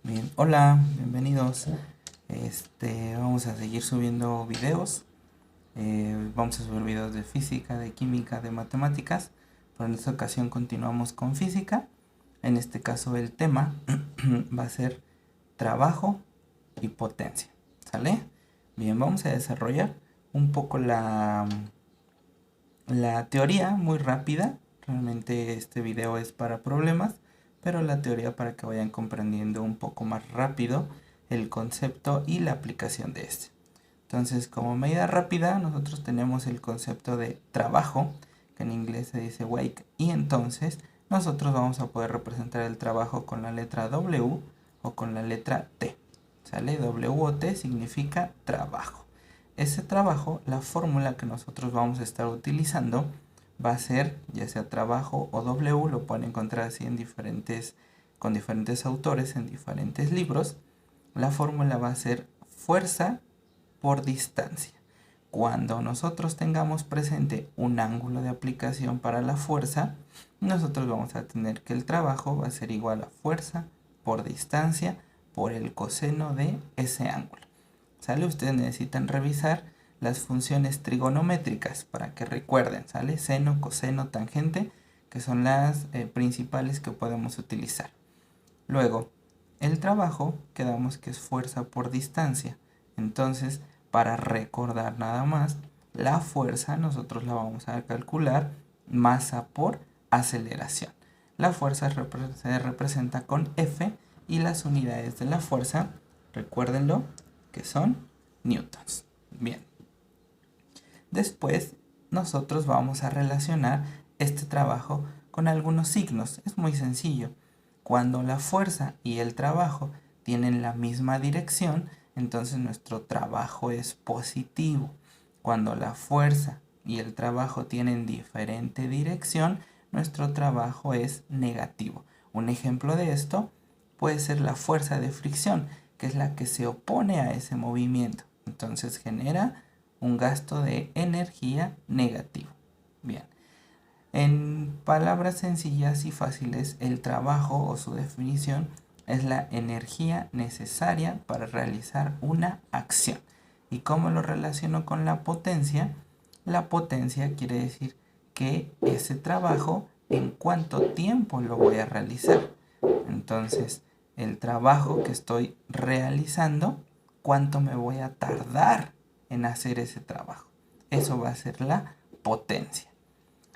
Bien, hola, bienvenidos. Vamos a seguir subiendo videos. Vamos a subir videos de física, de química, de matemáticas. Pero en esta ocasión continuamos con física. En este caso el tema va a ser trabajo y potencia. ¿Sale? Bien, vamos a desarrollar un poco la teoría muy rápida. Realmente este video es para problemas, pero la teoría para que vayan comprendiendo un poco más rápido el concepto y la aplicación de este. Entonces, como medida rápida, nosotros tenemos el concepto de trabajo, que en inglés se dice wake, y entonces nosotros vamos a poder representar el trabajo con la letra W o con la letra T. ¿Sale? W o T significa trabajo. Ese trabajo, la fórmula que nosotros vamos a estar utilizando va a ser, ya sea trabajo o W, lo pueden encontrar así con diferentes autores en diferentes libros. La fórmula va a ser fuerza por distancia. Cuando nosotros tengamos presente un ángulo de aplicación para la fuerza, nosotros vamos a tener que el trabajo va a ser igual a fuerza por distancia por el coseno de ese ángulo. ¿Sale? Ustedes necesitan revisar las funciones trigonométricas para que recuerden, ¿sale? Seno, coseno, tangente, que son las principales que podemos utilizar. Luego, el trabajo, quedamos que es fuerza por distancia. Entonces, para recordar nada más, la fuerza nosotros la vamos a calcular masa por aceleración. La fuerza se representa con F y las unidades de la fuerza, recuérdenlo, que son newtons. Bien. Después, nosotros vamos a relacionar este trabajo con algunos signos. Es muy sencillo. Cuando la fuerza y el trabajo tienen la misma dirección, entonces nuestro trabajo es positivo. Cuando la fuerza y el trabajo tienen diferente dirección, nuestro trabajo es negativo. Un ejemplo de esto puede ser la fuerza de fricción, que es la que se opone a ese movimiento. Entonces genera un gasto de energía negativo. Bien. En palabras sencillas y fáciles, el trabajo o su definición es la energía necesaria para realizar una acción. ¿Y cómo lo relaciono con la potencia? La potencia quiere decir que ese trabajo, en cuánto tiempo lo voy a realizar. Entonces, el trabajo que estoy realizando, cuánto me voy a tardar en hacer ese trabajo. Eso va a ser la potencia.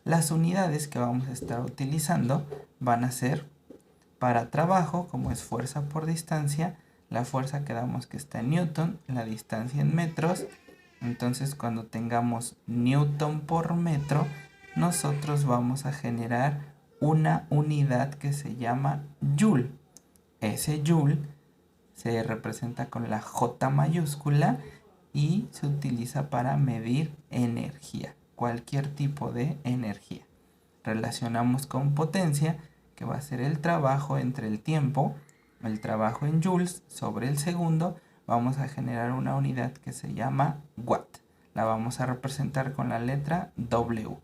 Las unidades que vamos a estar utilizando van a ser para trabajo, como es fuerza por distancia, la fuerza quedamos que está en newton, la distancia en metros. Entonces cuando tengamos newton por metro, nosotros vamos a generar una unidad que se llama joule. Ese joule se representa con la J mayúscula y se utiliza para medir energía, cualquier tipo de energía. Relacionamos con potencia, que va a ser el trabajo entre el tiempo, el trabajo en joules sobre el segundo. Vamos a generar una unidad que se llama watt. La vamos a representar con la letra W.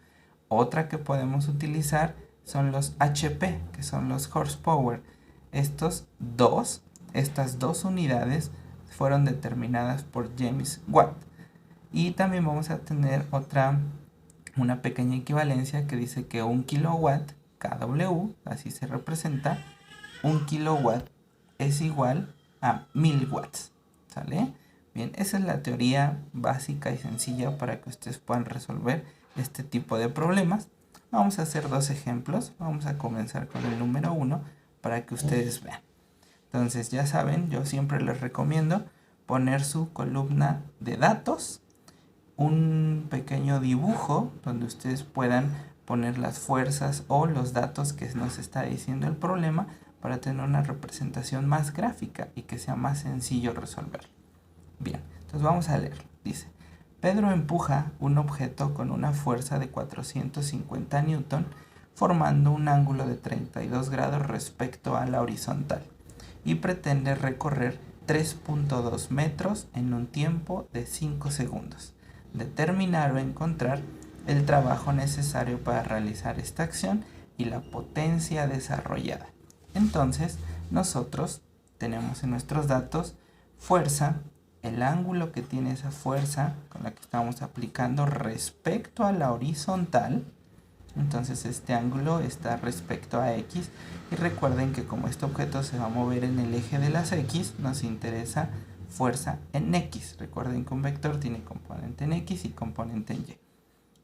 Otra que podemos utilizar son los HP, que son los horsepower. Estas dos unidades fueron determinadas por James Watt. Y también vamos a tener una pequeña equivalencia que dice que 1 kilowatt, kW, así se representa, 1 kilowatt es igual a 1000 watts. ¿Sale? Bien, esa es la teoría básica y sencilla para que ustedes puedan resolver este tipo de problemas. Vamos a hacer dos ejemplos. Vamos a comenzar con el número 1 para que ustedes vean. Entonces, ya saben, yo siempre les recomiendo poner su columna de datos, un pequeño dibujo donde ustedes puedan poner las fuerzas o los datos que nos está diciendo el problema para tener una representación más gráfica y que sea más sencillo resolverlo. Bien, entonces vamos a leerlo. Dice, Pedro empuja un objeto con una fuerza de 450 newton formando un ángulo de 32 grados respecto a la horizontal y pretende recorrer 3.2 metros en un tiempo de 5 segundos. Determinar o encontrar el trabajo necesario para realizar esta acción y la potencia desarrollada. Entonces, nosotros tenemos en nuestros datos fuerza, el ángulo que tiene esa fuerza con la que estamos aplicando respecto a la horizontal. Entonces este ángulo está respecto a X. Y recuerden que como este objeto se va a mover en el eje de las X, nos interesa fuerza en X. Recuerden que un vector tiene componente en X y componente en Y.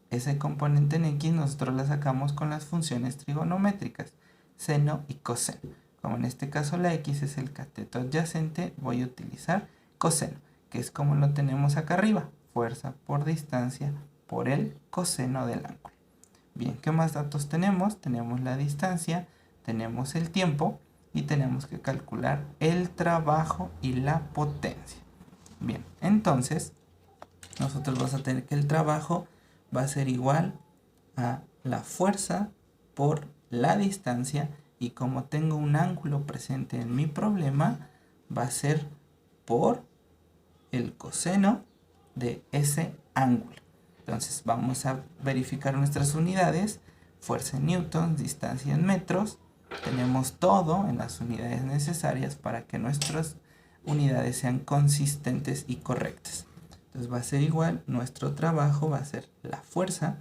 Ese componente en X nosotros la sacamos con las funciones trigonométricas, seno y coseno. Como en este caso la X es el cateto adyacente, voy a utilizar coseno, que es como lo tenemos acá arriba, fuerza por distancia por el coseno del ángulo. Bien, ¿qué más datos tenemos? Tenemos la distancia, tenemos el tiempo y tenemos que calcular el trabajo y la potencia. Bien, entonces nosotros vamos a tener que el trabajo va a ser igual a la fuerza por la distancia, y como tengo un ángulo presente en mi problema, va a ser por el coseno de ese ángulo. Entonces vamos a verificar nuestras unidades: fuerza en newtons, distancia en metros. Tenemos todo en las unidades necesarias para que nuestras unidades sean consistentes y correctas. Entonces va a ser igual, nuestro trabajo va a ser la fuerza,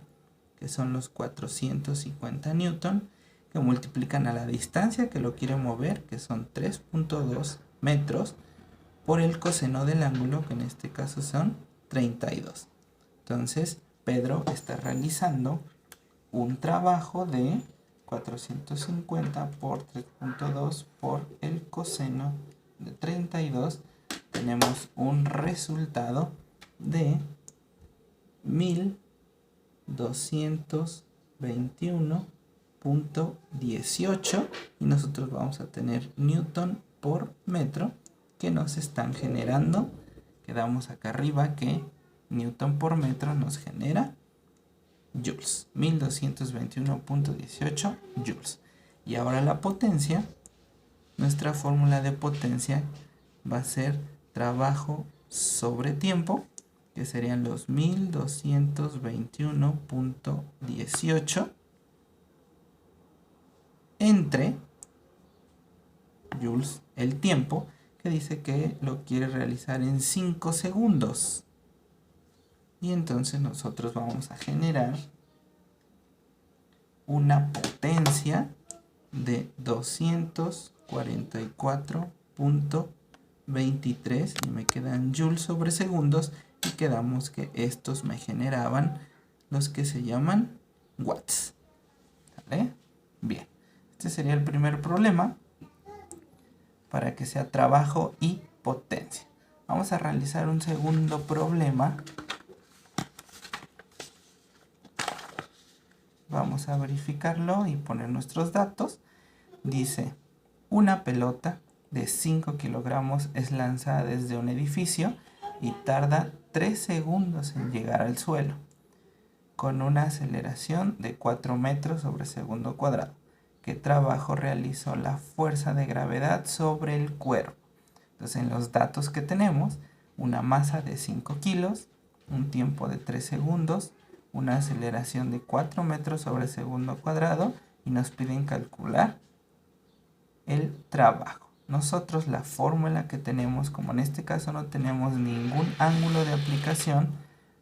que son los 450 newton, que multiplican a la distancia que lo quiere mover, que son 3.2 metros, por el coseno del ángulo, que en este caso son 32. Entonces Pedro está realizando un trabajo de 450 por 3.2 por el coseno de 32. Tenemos un resultado de 1221.18, y nosotros vamos a tener newton por metro que nos están generando. Quedamos acá arriba que newton por metro nos genera joules, 1221.18 joules. Y ahora la potencia, nuestra fórmula de potencia va a ser trabajo sobre tiempo, que serían los 1221.18 entre joules, el tiempo, que dice que lo quiere realizar en 5 segundos. Y entonces nosotros vamos a generar una potencia de 244.23, y me quedan joules sobre segundos, y quedamos que estos me generaban los que se llaman watts. ¿Vale? Bien, este sería el primer problema para que sea trabajo y potencia. Vamos a realizar un segundo problema. Vamos a verificarlo y poner nuestros datos. Dice, una pelota de 5 kilogramos es lanzada desde un edificio y tarda 3 segundos en llegar al suelo, con una aceleración de 4 metros sobre segundo cuadrado. ¿Qué trabajo realizó la fuerza de gravedad sobre el cuerpo? Entonces, en los datos que tenemos, una masa de 5 kilos, un tiempo de 3 segundos, una aceleración de 4 metros sobre segundo cuadrado, y nos piden calcular el trabajo. Nosotros la fórmula que tenemos, como en este caso no tenemos ningún ángulo de aplicación,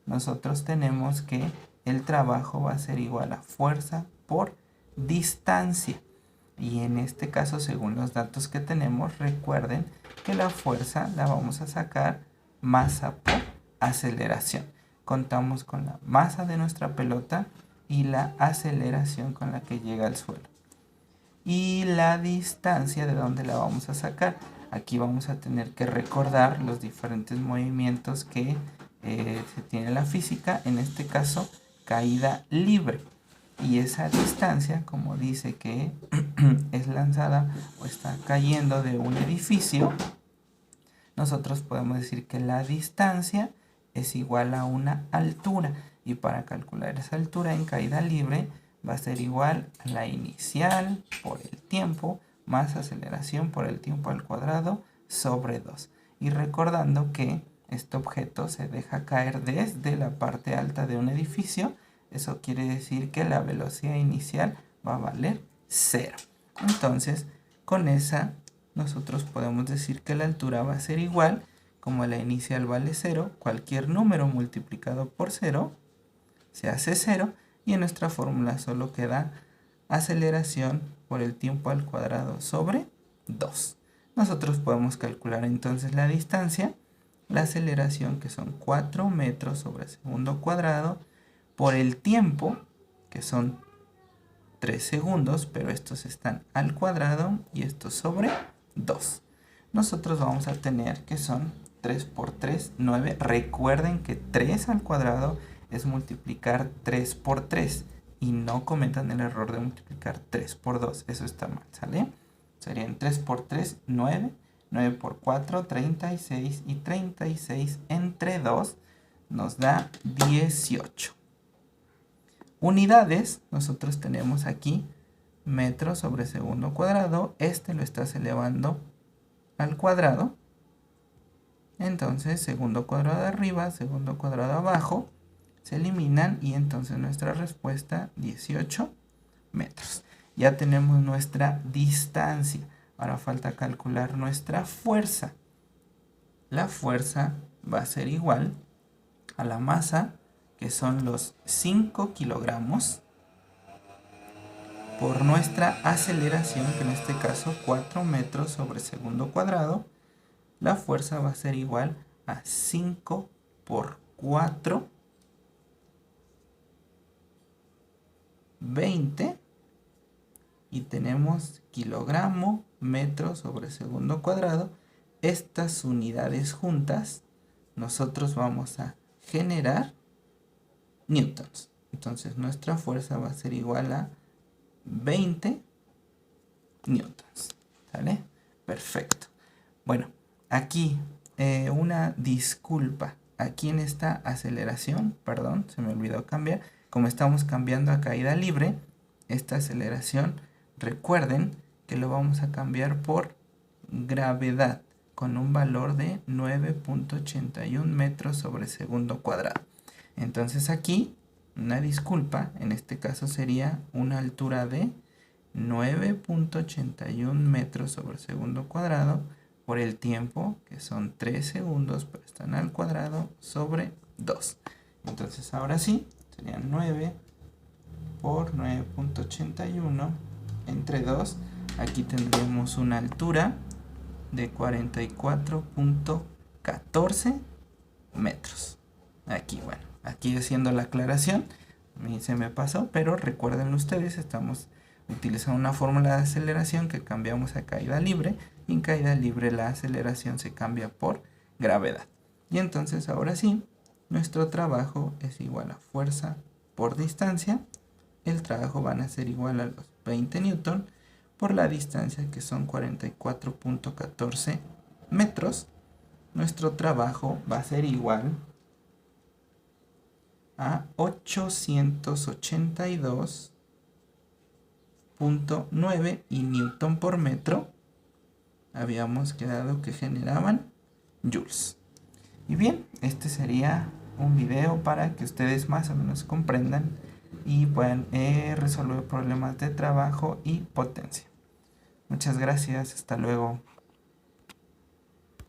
nosotros tenemos que el trabajo va a ser igual a fuerza por distancia. Y en este caso, según los datos que tenemos, recuerden que la fuerza la vamos a sacar masa por aceleración. Contamos con la masa de nuestra pelota y la aceleración con la que llega al suelo. Y la distancia, ¿de dónde la vamos a sacar? Aquí vamos a tener que recordar los diferentes movimientos que se tiene en la física. En este caso, caída libre. Y esa distancia, como dice que es lanzada o está cayendo de un edificio, nosotros podemos decir que la distancia es igual a una altura. Y para calcular esa altura en caída libre va a ser igual a la inicial por el tiempo más aceleración por el tiempo al cuadrado sobre 2. Y recordando que este objeto se deja caer desde la parte alta de un edificio, eso quiere decir que la velocidad inicial va a valer 0. Entonces, con esa nosotros podemos decir que la altura va a ser igual, como la inicial vale 0, cualquier número multiplicado por 0 se hace 0, y en nuestra fórmula solo queda aceleración por el tiempo al cuadrado sobre 2. Nosotros podemos calcular entonces la distancia, la aceleración, que son 4 metros sobre segundo cuadrado, por el tiempo, que son 3 segundos, pero estos están al cuadrado y estos sobre 2. Nosotros vamos a tener que son 3 por 3, 9. Recuerden que 3 al cuadrado es multiplicar 3 por 3. Y no cometan el error de multiplicar 3 por 2. Eso está mal, ¿sale? Serían 3 por 3, 9. 9 por 4, 36. Y 36 entre 2 nos da 18. Unidades, nosotros tenemos aquí metros sobre segundo cuadrado. Este lo estás elevando al cuadrado. Entonces, segundo cuadrado arriba, segundo cuadrado abajo, se eliminan y entonces nuestra respuesta 18 metros. Ya tenemos nuestra distancia. Ahora falta calcular nuestra fuerza. La fuerza va a ser igual a la masa, que son los 5 kilogramos, por nuestra aceleración, que en este caso 4 metros sobre segundo cuadrado. La fuerza va a ser igual a 5 por 4, 20, y tenemos kilogramo, metro sobre segundo cuadrado. Estas unidades juntas, nosotros vamos a generar newtons. Entonces nuestra fuerza va a ser igual a 20 newtons. ¿Sale? Perfecto. Bueno, aquí una disculpa. Aquí en esta aceleración, perdón, se me olvidó cambiar. Como estamos cambiando a caída libre, esta aceleración, recuerden que lo vamos a cambiar por gravedad, con un valor de 9.81 metros sobre segundo cuadrado. Entonces aquí, una disculpa, en este caso sería una altura de 9.81 metros sobre segundo cuadrado por el tiempo, que son 3 segundos, pero están al cuadrado, sobre 2. Entonces ahora sí, serían 9 por 9.81 entre 2. Aquí tendríamos una altura de 44.14 metros. Aquí, bueno, aquí haciendo la aclaración, a mí se me pasó, pero recuerden ustedes, estamos utilizando una fórmula de aceleración que cambiamos a caída libre, y en caída libre la aceleración se cambia por gravedad. Y entonces ahora sí, nuestro trabajo es igual a fuerza por distancia. El trabajo van a ser igual a los 20 newton por la distancia, que son 44.14 metros. Nuestro trabajo va a ser igual a 882.9, y newton por metro habíamos quedado que generaban joules. Y bien, este sería un video para que ustedes más o menos comprendan y puedan resolver problemas de trabajo y potencia. Muchas gracias, hasta luego.